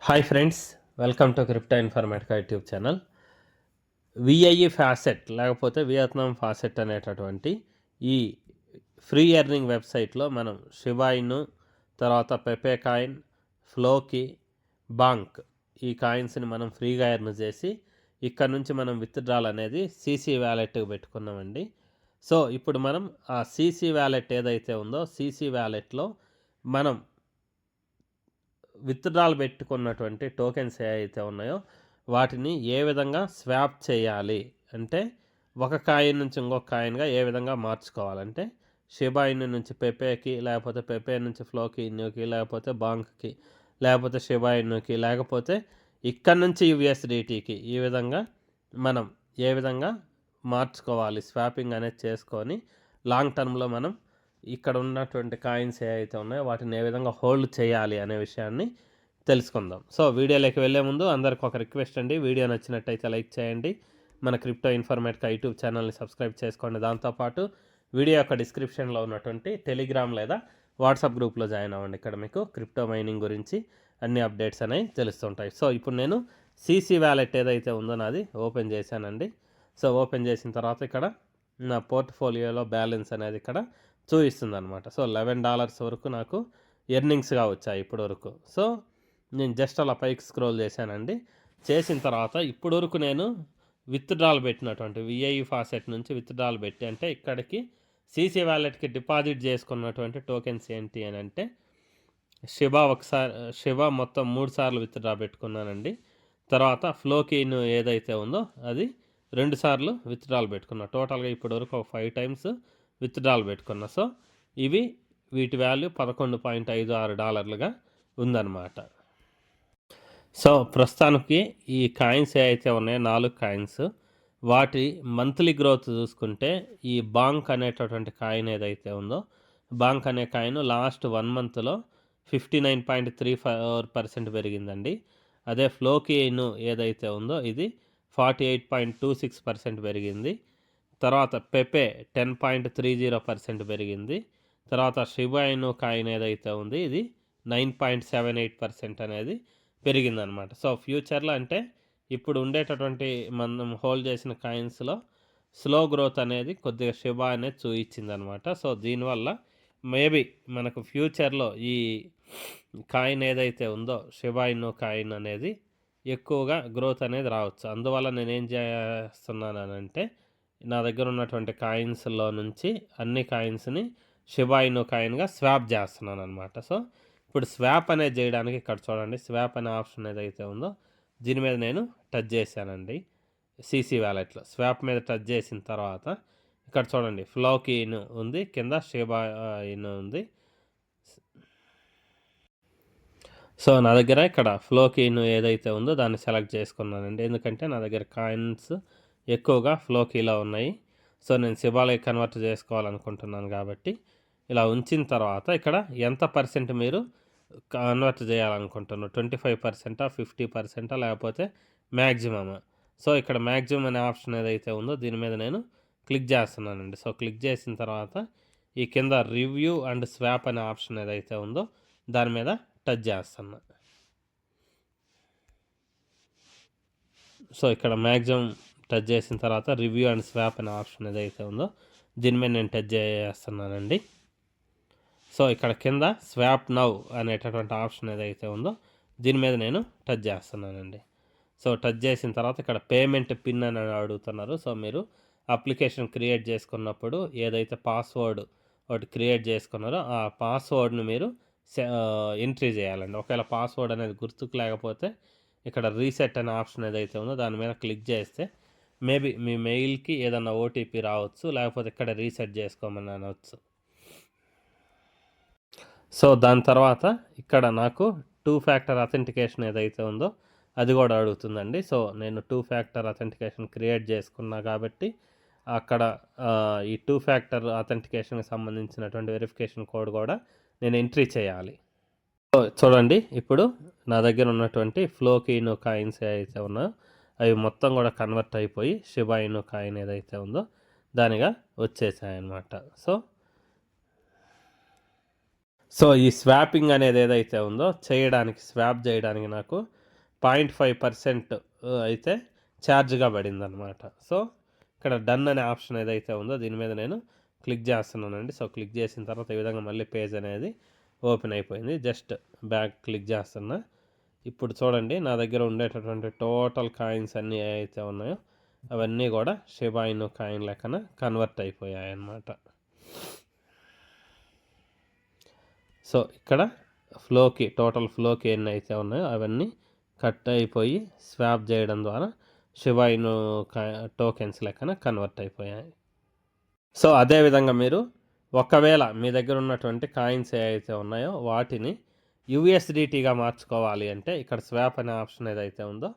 Hi friends, welcome to Crypto Informatica YouTube channel. VIE faucet లేకపోతే Vietnam faucet అనేటటువంటి ఈ free earning వెబ్సైట్లో మనం షిబాయిను, తర్వాత పెపే కాయిన్, ఫ్లోకి, బాంక్ ఈ కాయిన్స్ని మనం ఫ్రీగా ఎర్న్ చేసి ఇక్కడ నుంచి మనం విత్డ్రాల్ అనేది సీసీ వ్యాలెట్కి పెట్టుకున్నామండి. సో ఇప్పుడు మనం ఆ సీసీ వ్యాలెట్ ఏదైతే ఉందో సీసీ వ్యాలెట్లో మనం విత్డ్రాల్ పెట్టుకున్నటువంటి టోకెన్స్ ఏవైతే ఉన్నాయో వాటిని ఏ విధంగా స్వాప్ చేయాలి అంటే ఒక కాయిన్ నుంచి ఇంకొక కాయిన్గా ఏ విధంగా మార్చుకోవాలంటే షిబాయిన్ నుంచి పెపేకి, లేకపోతే పెపే నుంచి ఫ్లోకి ఇన్యూకి, లేకపోతే బాంక్కి, లేకపోతే షిబాయిన్కి, లేకపోతే ఇక్కడ నుంచి యుఎస్డిటీకి ఈ విధంగా మనం ఏ విధంగా మార్చుకోవాలి, స్వాపింగ్ అనేది చేసుకొని లాంగ్ టర్మ్లో మనం ఇక్కడ ఉన్నటువంటి కాయిన్స్ ఏవైతే ఉన్నాయో వాటిని ఏ విధంగా హోల్డ్ చేయాలి అనే విషయాన్ని తెలుసుకుందాం. సో వీడియోలోకి వెళ్ళే ముందు అందరికి ఒక రిక్వెస్ట్ అండి, వీడియో నచ్చినట్టయితే లైక్ చేయండి, మన క్రిప్టో ఇన్ఫర్మేటికా యూట్యూబ్ ఛానల్ని సబ్స్క్రైబ్ చేసుకోండి. దాంతోపాటు వీడియో యొక్క డిస్క్రిప్షన్లో ఉన్నటువంటి టెలిగ్రామ్ లేదా వాట్సాప్ గ్రూప్లో జాయిన్ అవ్వండి. ఇక్కడ మీకు క్రిప్టో మైనింగ్ గురించి అన్ని అప్డేట్స్ అనేవి తెలుస్తుంటాయి. సో ఇప్పుడు నేను సీసీ వ్యాలెట్ ఏదైతే ఉందో నాది ఓపెన్ చేశానండి. సో ఓపెన్ చేసిన తర్వాత ఇక్కడ నా పోర్ట్ఫోలియోలో బ్యాలెన్స్ అనేది ఇక్కడ చూపిస్తుంది అనమాట. సో $11 వరకు నాకు ఎర్నింగ్స్గా వచ్చాయి ఇప్పటి వరకు. సో నేను జస్ట్ అలా పైకి స్క్రోల్ చేశానండి. చేసిన తర్వాత ఇప్పటి వరకు నేను విత్డ్రాల్ పెట్టినటువంటి విఐఈ ఫాసెట్ నుంచి విత్డ్రాల్ పెట్టి అంటే ఇక్కడికి సీసీ వ్యాలెట్కి డిపాజిట్ చేసుకున్నటువంటి టోకెన్స్ ఏంటి అని అంటే షిబా మొత్తం 3 సార్లు విత్డ్రా పెట్టుకున్నానండి. తర్వాత ఫ్లోకిన్ ఏదైతే ఉందో అది 2 సార్లు విత్డ్రాల్ పెట్టుకున్నా. టోటల్గా ఇప్పటి వరకు ఒక 5 టైమ్స్ విత్డ్రాల్ పెట్టుకున్నా. సో వీటి వాల్యూ $11.56 ఉందన్నమాట. సో ప్రస్తుతానికి ఈ కాయిన్స్ ఏవైతే ఉన్నాయో 4 కాయిన్స్ వాటి మంత్లీ గ్రోత్ చూసుకుంటే ఈ బాంక్ అనేటటువంటి కాయిన్ ఏదైతే ఉందో బాంక్ అనే కాయిన్ లాస్ట్ 1 మంత్లో 59.34% పెరిగిందండి. అదే ఫ్లోకిన్ ఏదైతే ఉందో ఇది 48.26% పెరిగింది. తర్వాత పెపే 10.30% పెరిగింది. తర్వాత షిబాయిను కాయిన్ ఏదైతే ఉంది ఇది 9.78% అనేది పెరిగిందనమాట. సో ఫ్యూచర్లో అంటే ఇప్పుడు ఉండేటటువంటి మనం హోల్డ్ చేసిన కాయిన్స్లో స్లో గ్రోత్ అనేది కొద్దిగా షిబా అనేది చూయించిందనమాట. సో దీనివల్ల మేబీ మనకు ఫ్యూచర్లో ఈ కాయిన్ ఏదైతే ఉందో షిబాయిను కాయిన్ అనేది ఎక్కువగా గ్రోత్ అనేది రావచ్చు. అందువల్ల నేనేం చేస్తున్నానంటే నా దగ్గర ఉన్నటువంటి కాయిన్స్లో నుంచి అన్ని కాయిన్స్ని షిబాయిను కాయిన్గా స్వాప్ చేస్తున్నాను అనమాట. సో ఇప్పుడు స్వాప్ అనేది చేయడానికి ఇక్కడ చూడండి, స్వాప్ అనే ఆప్షన్ ఏదైతే ఉందో దీని మీద నేను టచ్ చేశానండి. సీసీ వ్యాలెట్లో స్వాప్ మీద టచ్ చేసిన తర్వాత ఇక్కడ చూడండి ఫ్లోకిన్ ఉంది, కింద షిబాయిన్ ఉంది. సో నా దగ్గర ఇక్కడ ఫ్లోకిన్ ఏదైతే ఉందో దాన్ని సెలెక్ట్ చేసుకున్నానండి, ఎందుకంటే నా దగ్గర కాయిన్స్ ఎక్కువగా ఫ్లోకీలో ఉన్నాయి. సో నేను షిబాలోకి కన్వర్ట్ చేసుకోవాలనుకుంటున్నాను కాబట్టి ఇలా ఉంచిన తర్వాత ఇక్కడ ఎంత పర్సెంట్ మీరు కన్వర్ట్ చేయాలనుకుంటున్నారు, 25%, 50%, లేకపోతే మ్యాక్సిమమా. సో ఇక్కడ మ్యాక్సిమం అనే ఆప్షన్ ఏదైతే ఉందో దీని మీద నేను క్లిక్ చేస్తున్నానండి. సో క్లిక్ చేసిన తర్వాత ఈ కింద రివ్యూ అండ్ స్వాప్ అనే ఆప్షన్ ఏదైతే ఉందో దాని మీద టచ్ చేస్తున్నా. సో ఇక్కడ మ్యాక్సిమం టచ్ చేసిన తర్వాత రివ్యూ అండ్ స్వాప్ అనే ఆప్షన్ ఏదైతే ఉందో దీని మీద నేను టచ్ చేస్తున్నానండి. సో ఇక్కడ కింద స్వాప్ నౌ అనేటటువంటి ఆప్షన్ ఏదైతే ఉందో దీని మీద నేను టచ్ చేస్తున్నానండి. సో టచ్ చేసిన తర్వాత ఇక్కడ పేమెంట్ పిన్ అని అడుగుతున్నారు. సో మీరు అప్లికేషన్ క్రియేట్ చేసుకున్నప్పుడు ఏదైతే పాస్వర్డ్ ఒకటి క్రియేట్ చేసుకున్నారో ఆ పాస్వర్డ్ని మీరు ఎంట్రీ చేయాలండి. ఒకవేళ పాస్వర్డ్ అనేది గుర్తుకు లేకపోతే ఇక్కడ రీసెట్ అనే ఆప్షన్ ఏదైతే ఉందో దాని మీద క్లిక్ చేస్తే మేబీ మీ మెయిల్కి ఏదన్నా ఓటీపీ రావచ్చు, లేకపోతే ఇక్కడ రీసెట్ చేసుకోమని అనవచ్చు. సో దాని తర్వాత ఇక్కడ నాకు 2 ఫ్యాక్టర్ అథెంటికేషన్ ఏదైతే ఉందో అది కూడా అడుగుతుందండి. సో నేను 2 ఫ్యాక్టర్ అథెంటికేషన్ క్రియేట్ చేసుకున్నా కాబట్టి అక్కడ ఈ 2 ఫ్యాక్టర్ అథెంటికేషన్కి సంబంధించినటువంటి వెరిఫికేషన్ కోడ్ కూడా నేను ఎంట్రీ చేయాలి. సో చూడండి ఇప్పుడు నా దగ్గర ఉన్నటువంటి ఫ్లోకిన్ కాయిన్స్ ఏదైతే ఉన్నాయో అవి మొత్తం కూడా కన్వర్ట్ అయిపోయి షిబాయిను కాయిన్ ఏదైతే ఉందో దానిగా వచ్చేసాయి అన్నమాట. సో ఈ స్వాపింగ్ అనేది ఏదైతే ఉందో స్వాప్ చేయడానికి నాకు 0.5% అయితే ఛార్జ్గా పడిందనమాట. సో ఇక్కడ డన్ అనే ఆప్షన్ ఏదైతే ఉందో దీని మీద నేను క్లిక్ చేస్తున్నానండి. సో క్లిక్ చేసిన తర్వాత ఈ విధంగా మళ్ళీ పేజ్ అనేది ఓపెన్ అయిపోయింది. జస్ట్ బ్యాక్ క్లిక్ చేస్తున్నా. ఇప్పుడు చూడండి నా దగ్గర ఉండేటటువంటి టోటల్ కాయిన్స్ అన్నీ ఏవైతే ఉన్నాయో అవన్నీ కూడా షిబా ఇను కాయిన్ లెక్కన కన్వర్ట్ అయిపోయాయి అన్నమాట. సో ఇక్కడ టోటల్ ఫ్లోకి ఎన్ని అయితే ఉన్నాయో అవన్నీ కట్ అయిపోయి స్వాప్ చేయడం ద్వారా షిబా ఇను టోకెన్స్ లెక్కన కన్వర్ట్ అయిపోయాయి. సో అదేవిధంగా మీరు ఒకవేళ మీ దగ్గర ఉన్నటువంటి కాయిన్స్ ఏవైతే ఉన్నాయో వాటిని యూఎస్డిటీగా మార్చుకోవాలి అంటే ఇక్కడ స్వాప్ అనే ఆప్షన్ ఏదైతే ఉందో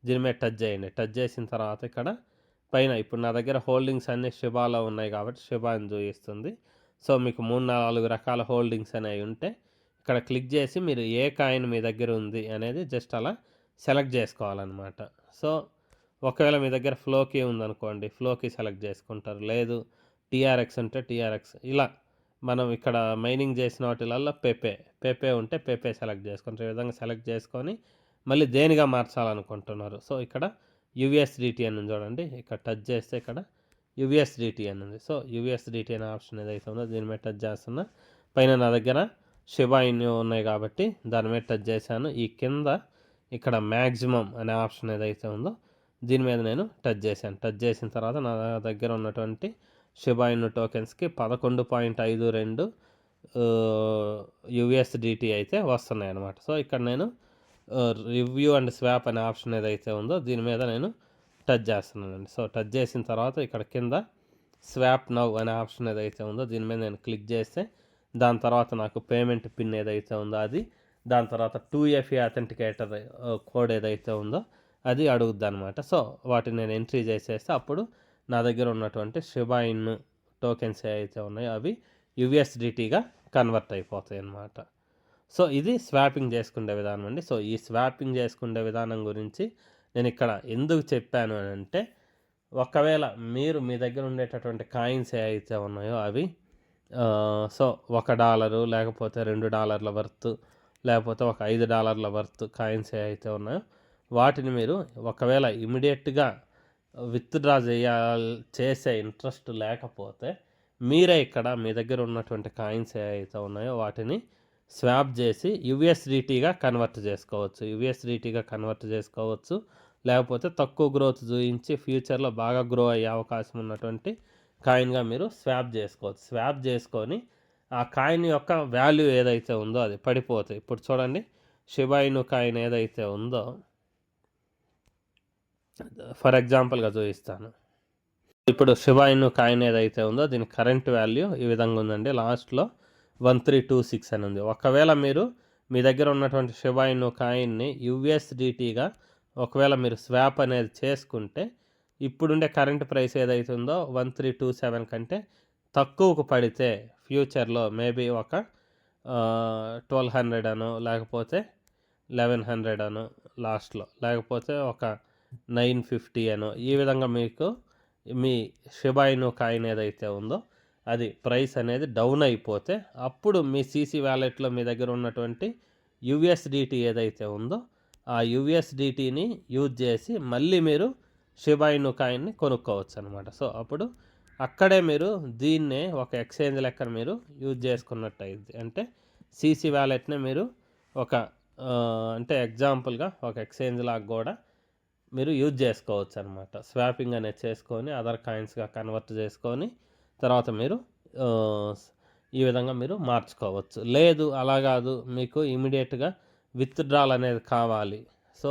దీని మీద టచ్ చేయండి. టచ్ చేసిన తర్వాత ఇక్కడ పైన ఇప్పుడు నా దగ్గర హోల్డింగ్స్ అన్నీ షిబాలో ఉన్నాయి కాబట్టి షిబా అని చూపిస్తుంది. సో మీకు 3-4 రకాల హోల్డింగ్స్ అనేవి ఉంటే ఇక్కడ క్లిక్ చేసి మీరు ఏ కాయిన్ మీ దగ్గర ఉంది అనేది జస్ట్ అలా సెలెక్ట్ చేసుకోవాలన్నమాట. సో ఒకవేళ మీ దగ్గర ఫ్లోకి ఉందనుకోండి, ఫ్లోకి సెలెక్ట్ చేసుకుంటారు. లేదు టీఆర్ఎక్స్ ఉంటే టీఆర్ఎక్స్, ఇలా మనం ఇక్కడ మైనింగ్ చేసిన వాటిలలో పెపే ఉంటే పెపే సెలెక్ట్ చేసుకుంటారు. ఈ విధంగా సెలెక్ట్ చేసుకొని మళ్ళీ దేనిగా మార్చాలనుకుంటున్నారు. సో ఇక్కడ యూఎస్డిటీ అని చూడండి, ఇక్కడ టచ్ చేస్తే ఇక్కడ యూఎస్డిటీ అని ఉంది. సో యూఎస్డిటీ అనే ఆప్షన్ ఏదైతే ఉందో దీని మీద టచ్ చేస్తున్నా. పైన నా దగ్గర షిబా ఇను ఉన్నాయి కాబట్టి దాని మీద టచ్ చేశాను. ఈ కింద ఇక్కడ మ్యాక్సిమం అనే ఆప్షన్ ఏదైతే ఉందో దీని మీద నేను టచ్ చేశాను. టచ్ చేసిన తర్వాత నా దగ్గర ఉన్నటువంటి షిబా ఇను టోకెన్స్కి 11.52 యూఎస్డిటీ అయితే వస్తున్నాయి అన్నమాట. సో ఇక్కడ నేను రివ్యూ అండ్ స్వాప్ అనే ఆప్షన్ ఏదైతే ఉందో దీని మీద నేను టచ్ చేస్తున్నానండి. సో టచ్ చేసిన తర్వాత ఇక్కడ కింద స్వాప్ నవ్ అనే ఆప్షన్ ఏదైతే ఉందో దీని మీద నేను క్లిక్ చేస్తే దాని తర్వాత నాకు పేమెంట్ పిన్ ఏదైతే ఉందో అది, దాని తర్వాత 2FA అథెంటికేటర్ కోడ్ ఏదైతే ఉందో అది అడుగుద్ది అనమాట. సో వాటిని నేను ఎంట్రీ చేసేస్తే అప్పుడు నా దగ్గర ఉన్నటువంటి షిబా ఇను టోకెన్స్ ఏవైతే ఉన్నాయో అవి యూఎస్డిటీగా కన్వర్ట్ అయిపోతాయి అన్నమాట. సో ఇది స్వాపింగ్ చేసుకునే విధానం అండి. సో ఈ స్వాపింగ్ చేసుకునే విధానం గురించి నేను ఇక్కడ ఎందుకు చెప్పాను అని అంటే, ఒకవేళ మీరు మీ దగ్గర ఉండేటటువంటి కాయిన్స్ ఏవైతే ఉన్నాయో అవి సో $1 లేకపోతే $2 వర్త్ లేకపోతే ఒక $5 వర్త్ కాయిన్స్ ఏవైతే ఉన్నాయో వాటిని మీరు ఒకవేళ ఇమీడియట్గా విత్డ్రా చేసే ఇంట్రెస్ట్ లేకపోతే మీరే ఇక్కడ మీ దగ్గర ఉన్నటువంటి కాయిన్స్ ఏవైతే ఉన్నాయో వాటిని స్వాప్ చేసి యూఎస్డిటీగా కన్వర్ట్ చేసుకోవచ్చు. లేకపోతే తక్కువ గ్రోత్ చూపించి ఫ్యూచర్లో బాగా గ్రో అయ్యే అవకాశం ఉన్నటువంటి కాయిన్గా మీరు స్వాప్ చేసుకోవచ్చు. స్వాప్ చేసుకొని ఆ కాయిన్ యొక్క వాల్యూ ఏదైతే ఉందో అది పడిపోతుంది. ఇప్పుడు చూడండి షిబా ఇను కాయిన్ ఏదైతే ఉందో ఫర్ ఎగ్జాంపుల్గా చూపిస్తాను. ఇప్పుడు షిబా ఇను కాయిన్ ఏదైతే ఉందో దీని కరెంట్ వాల్యూ ఈ విధంగా ఉందండి. లాస్ట్లో 1326 అని ఉంది. ఒకవేళ మీరు మీ దగ్గర ఉన్నటువంటి షిబా ఇను కాయిన్ని యూఎస్డిటీగా ఒకవేళ మీరు స్వాప్ అనేది చేసుకుంటే ఇప్పుడుండే కరెంట్ ప్రైస్ ఏదైతే ఉందో 1327 కంటే తక్కువకు పడితే ఫ్యూచర్లో మేబీ ఒక 1200 అనో లేకపోతే 1100 అనో లాస్ట్లో, లేకపోతే ఒక 950 అనో ఈ విధంగా మీకు మీ షిబా ఇను కాయిన్ ఏదైతే ఉందో అది ప్రైస్ అనేది డౌన్ అయిపోతే అప్పుడు మీ CC వ్యాలెట్లో మీ దగ్గర ఉన్నటువంటి యూఎస్డిటీ ఏదైతే ఉందో ఆ యూఎస్డిటీని యూజ్ చేసి మళ్ళీ మీరు షిబా ఇను కాయిన్ని కొనుక్కోవచ్చు అనమాట. సో అప్పుడు అక్కడే మీరు దీన్నే ఒక ఎక్స్చేంజ్ లెక్కన మీరు యూజ్ చేసుకున్నట్టు అయింది. అంటే CC వ్యాలెట్నే మీరు ఒక అంటే ఎగ్జాంపుల్గా ఒక ఎక్స్చేంజ్ లాగా కూడా మీరు యూజ్ చేసుకోవచ్చు అనమాట. స్వాపింగ్ అనేది చేసుకొని అదర్ కాయిన్స్గా కన్వర్ట్ చేసుకొని తర్వాత మీరు ఈ విధంగా మీరు మార్చుకోవచ్చు. లేదు అలా కాదు, మీకు ఇమీడియట్గా విత్డ్రాల్ అనేది కావాలి. సో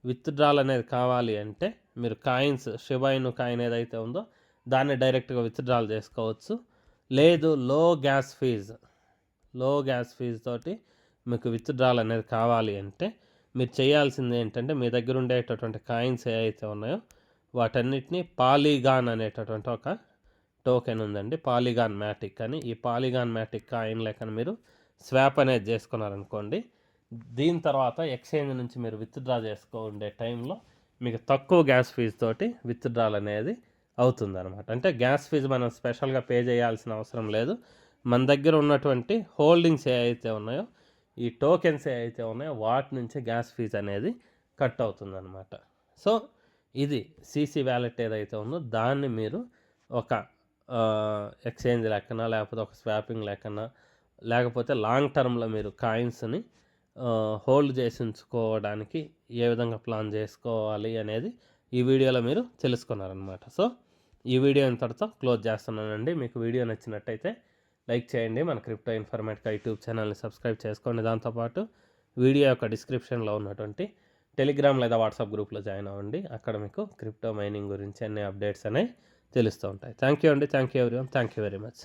విత్డ్రాల్ అనేది కావాలి అంటే మీరు కాయిన్స్ షిబా ఇను కాయిన్ ఏదైతే ఉందో దాన్ని డైరెక్ట్గా విత్డ్రాల్ చేసుకోవచ్చు. లేదు లో గ్యాస్ ఫీజ్ తోటి మీకు విత్డ్రాల్ అనేది కావాలి అంటే మీరు చేయాల్సింది ఏంటంటే మీ దగ్గర ఉండేటటువంటి కాయిన్స్ ఏవైతే ఉన్నాయో వాటన్నిటిని పాలీగాన్ అనేటటువంటి ఒక టోకెన్ ఉందండి, పాలీగాన్ మ్యాటిక్ అని. ఈ పాలీగాన్ మ్యాటిక్ కాయిన్ లెక్కన మీరు స్వాప్ అనేది చేసుకున్నారనుకోండి, దీని తర్వాత ఎక్స్చేంజ్ నుంచి మీరు విత్డ్రా ఉండే టైంలో మీకు తక్కువ గ్యాస్ ఫీజు తోటి విత్డ్రాల్ అనేది అవుతుందన్నమాట. అంటే గ్యాస్ ఫీజు మనం స్పెషల్గా పే చేయాల్సిన అవసరం లేదు. మన దగ్గర ఉన్నటువంటి హోల్డింగ్స్ ఏవైతే ఉన్నాయో ఈ టోకెన్స్ ఏవైతే ఉన్నాయో వాటి నుంచి గ్యాస్ ఫీజు అనేది కట్ అవుతుందన్నమాట. సో ఇది సీసీ వ్యాలెట్ ఏదైతే ఉందో దాన్ని మీరు ఒక ఎక్స్చేంజ్ లెక్కన, లేకపోతే ఒక స్వాపింగ్ లెక్కన, లేకపోతే లాంగ్ టర్మ్‌లో మీరు కాయిన్స్‌ని హోల్డ్ చేసి ఉంచుకోవడానికి ఏ విధంగా ప్లాన్ చేసుకోవాలి అనేది ఈ వీడియోలో మీరు తెలుసుకున్నారనమాట. సో ఈ వీడియో ఇంతటితో క్లోజ్ చేస్తున్నానండి. మీకు వీడియో నచ్చినట్టయితే లైక్ చేయండి. మన క్రిప్టో ఇన్ఫర్మేటికా యూట్యూబ్ ఛానల్ని సబ్స్క్రైబ్ చేసుకోండి. దాంతోపాటు వీడియో యొక్క డిస్క్రిప్షన్లో ఉన్నటువంటి టెలిగ్రామ్ లేదా వాట్సాప్ గ్రూప్లో జాయిన్ అవ్వండి. అక్కడ మీకు క్రిప్టో మైనింగ్ గురించి అన్ని అప్డేట్స్ అనేవి తెలుస్తూ ఉంటాయి. థ్యాంక్ యూ అండి. Thank you everyone. Thank you very much.